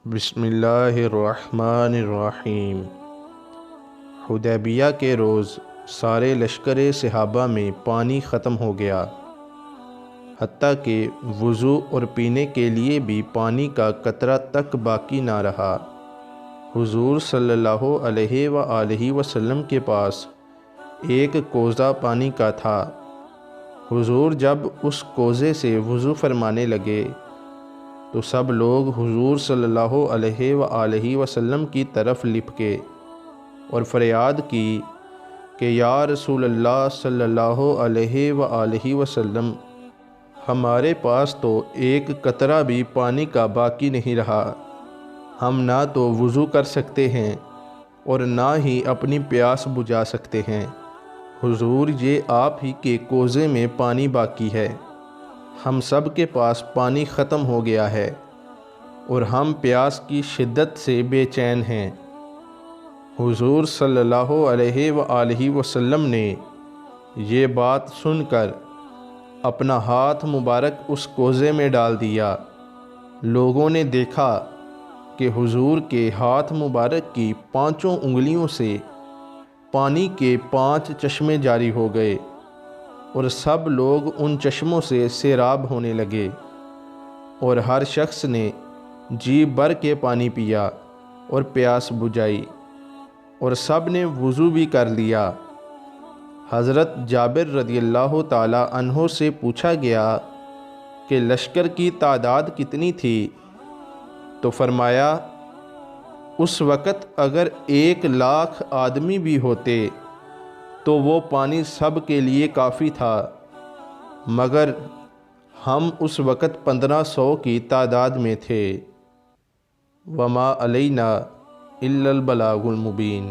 بسم اللہ الرحمن الرحیم۔ حدیبیہ کے روز سارے لشکر صحابہ میں پانی ختم ہو گیا، حتیٰ کہ وضو اور پینے کے لیے بھی پانی کا قطرہ تک باقی نہ رہا۔ حضور صلی اللہ علیہ وآلہ وسلم کے پاس ایک کوزہ پانی کا تھا۔ حضور جب اس کوزے سے وضو فرمانے لگے تو سب لوگ حضور صلی اللہ علیہ وآلہ وسلم کی طرف لپکے اور فریاد کی کہ یا رسول اللہ صلی اللہ علیہ وآلہ وسلم، ہمارے پاس تو ایک قطرہ بھی پانی کا باقی نہیں رہا، ہم نہ تو وضو کر سکتے ہیں اور نہ ہی اپنی پیاس بجھا سکتے ہیں۔ حضور، یہ آپ ہی کے کوزے میں پانی باقی ہے، ہم سب کے پاس پانی ختم ہو گیا ہے اور ہم پیاس کی شدت سے بے چین ہیں۔ حضور صلی اللہ علیہ وآلہ وسلم نے یہ بات سن کر اپنا ہاتھ مبارک اس کوزے میں ڈال دیا۔ لوگوں نے دیکھا کہ حضور کے ہاتھ مبارک کی 5 انگلیوں سے پانی کے 5 چشمے جاری ہو گئے اور سب لوگ ان چشموں سے سیراب ہونے لگے، اور ہر شخص نے جی بھر کے پانی پیا اور پیاس بجھائی، اور سب نے وضو بھی کر لیا۔ حضرت جابر رضی اللہ تعالی عنہ سے پوچھا گیا کہ لشکر کی تعداد کتنی تھی؟ تو فرمایا، اس وقت اگر 1,00,000 آدمی بھی ہوتے تو وہ پانی سب کے لیے کافی تھا، مگر ہم اس وقت 1500 کی تعداد میں تھے۔ وما علینا الا البلاغ المبین۔